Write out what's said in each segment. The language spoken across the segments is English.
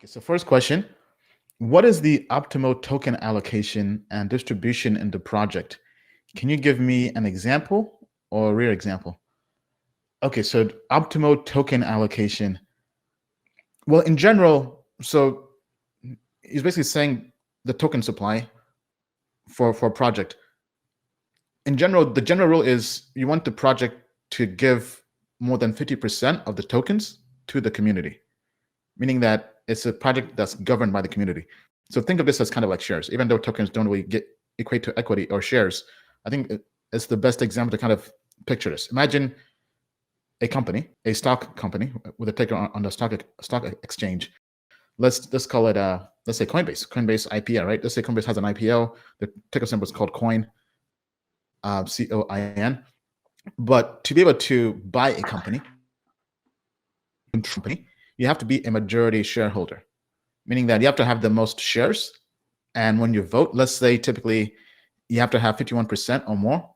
Okay, so first question, what is the optimal token allocation and distribution in the project? Can you give me an example or a real example? Okay, so optimal token allocation. Well, in general, so he's basically saying the token supply for a project. In general, the general rule is you want the project to give more than 50% of the tokens to the community, meaning that it's a project that's governed by the community. So think of this as kind of like shares, even though tokens don't really equate to equity or shares. I think it's the best example to kind of picture this. Imagine a company, a stock company with a ticker on the stock exchange. Let's call it let's say Coinbase IPO, right? Let's say Coinbase has an IPO. The ticker symbol is called coin, COIN. But to be able to buy a company, you have to be a majority shareholder, meaning that you have to have the most shares. And when you vote, let's say typically you have to have 51% or more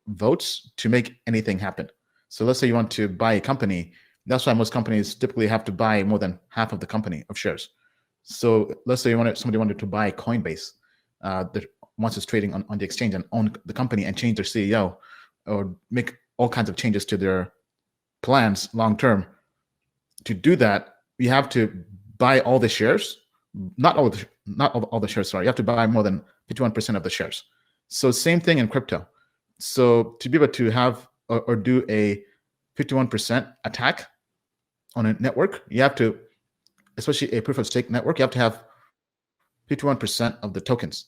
votes to make anything happen. So let's say you want to buy a company. That's why most companies typically have to buy more than half of the company of shares. So let's say somebody wanted to buy Coinbase, once it's trading on the exchange, and own the company and change their CEO or make all kinds of changes to their plans long term. To do that, you have to buy all the shares, not all the shares. Sorry, you have to buy more than 51% of the shares. So same thing in crypto. So to be able to have or do a 51% attack on a network, you have to, especially a proof of stake network, you have to have 51% of the tokens.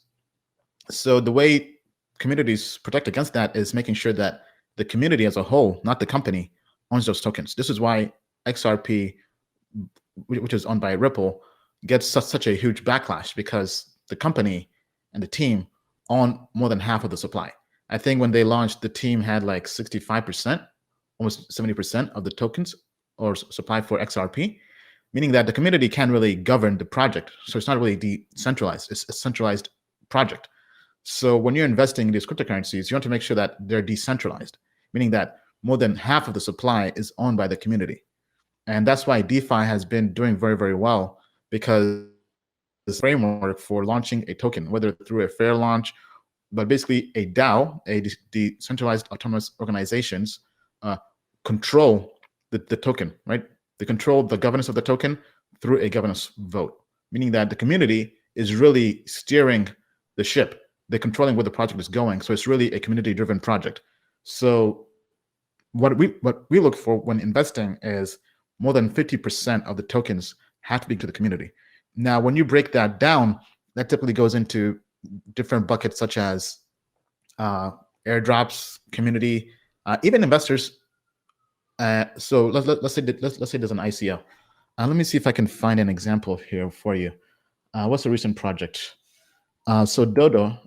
So the way communities protect against that is making sure that the community as a whole, not the company, owns those tokens. This is why XRP, which is owned by Ripple, gets such a huge backlash, because the company and the team own more than half of the supply. I think when they launched, the team had like 65%, almost 70% of the tokens or supply for XRP, meaning that the community can't really govern the project. So it's not really decentralized. It's a centralized project. So when you're investing in these cryptocurrencies, you want to make sure that they're decentralized, meaning that more than half of the supply is owned by the community. And that's why DeFi has been doing very, very well, because this framework for launching a token, whether through a fair launch, but basically a DAO, a decentralized autonomous organizations, control the token, right? They control the governance of the token through a governance vote, meaning that the community is really steering the ship. They're controlling where the project is going. So it's really a community-driven project. So what we look for when investing is more than 50% of the tokens have to be to the community. Now, when you break that down, that typically goes into different buckets, such as airdrops, community, even investors. So let's say there's an ICO. Let me see if I can find an example here for you. What's a recent project? So Dodo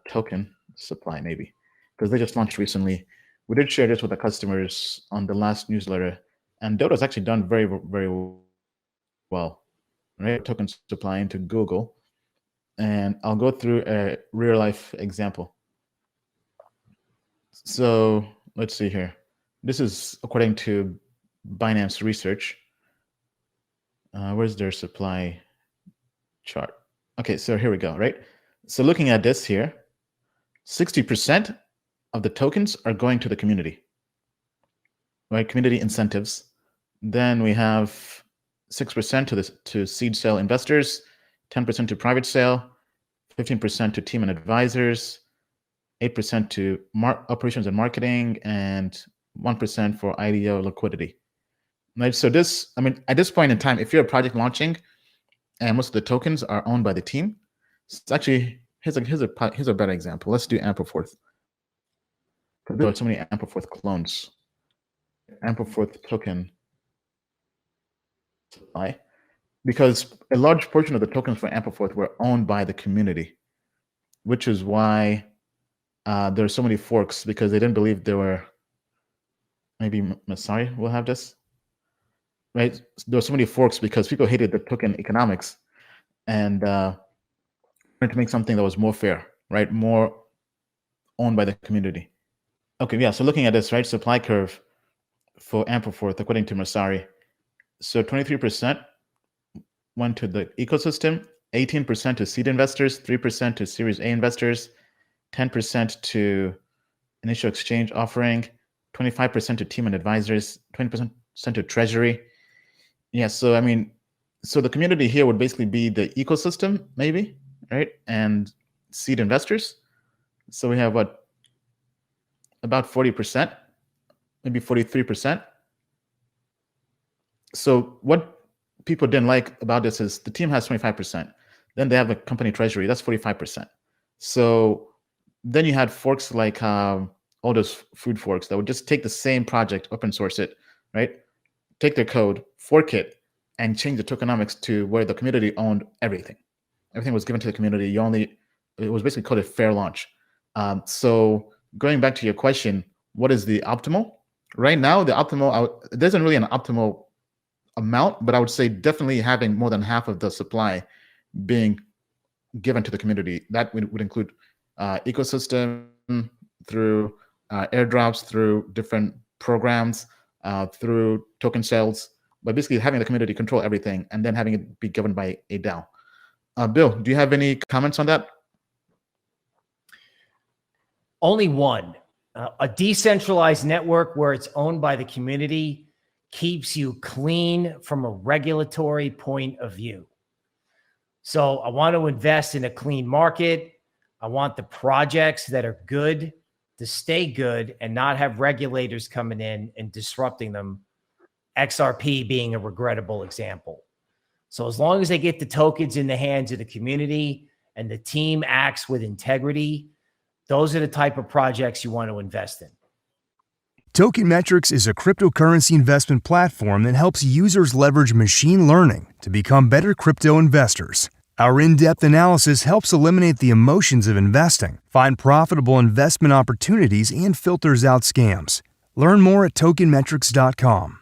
token supply, maybe, because they just launched recently. We did share this with the customers on the last newsletter, and Dodo's actually done very, very well. Right, token supply into Google, and I'll go through a real life example. So let's see here. This is according to Binance Research. Where's their supply chart? Okay, so here we go, right? So looking at this here, 60% of the tokens are going to the community, right? Community incentives. Then we have 6% to seed sale investors, 10% to private sale, 15% to team and advisors, 8% to operations and marketing, and 1% for IDO liquidity. Right. So this, I mean, at this point in time, if you're a project launching and most of the tokens are owned by the team, it's actually here's a better example. Let's do Ampleforth. There are so many Ampleforth clones. Ampleforth token supply, because a large portion of the tokens for Ampleforth were owned by the community, which is why there are so many forks, because they didn't believe there were. Maybe Masari will have this, right? There were so many forks because people hated the token economics and wanted to make something that was more fair, right? More owned by the community. Okay, yeah. So looking at this, right, supply curve for Ampleforth according to Masari. So 23% went to the ecosystem, 18% to seed investors, 3% to Series A investors, 10% to initial exchange offering, 25% to team and advisors, 20% to treasury. Yeah, so I mean, so the community here would basically be the ecosystem, maybe, right? And seed investors. So we have what? About 40%, maybe 43%. So what people didn't like about this is the team has 25%. Then they have a company treasury, that's 45%. So then you had forks like all those food forks that would just take the same project, open source it, right? Take their code, fork it, and change the tokenomics to where the community owned everything. Everything was given to the community. It was basically called a fair launch. So going back to your question, what is the optimal? Right now, the optimal, there isn't really an optimal amount, but I would say definitely having more than half of the supply being given to the community. That would include ecosystem through airdrops, through different programs, through token sales, but basically having the community control everything and then having it be governed by a DAO. Bill, do you have any comments on that? Only one. A decentralized network where it's owned by the community keeps you clean from a regulatory point of view. So I want to invest in a clean market. I want the projects that are good to stay good and not have regulators coming in and disrupting them. XRP being a regrettable example. So as long as they get the tokens in the hands of the community and the team acts with integrity, those are the type of projects you want to invest in. Token Metrics is a cryptocurrency investment platform that helps users leverage machine learning to become better crypto investors. Our in-depth analysis helps eliminate the emotions of investing, find profitable investment opportunities, and filters out scams. Learn more at tokenmetrics.com.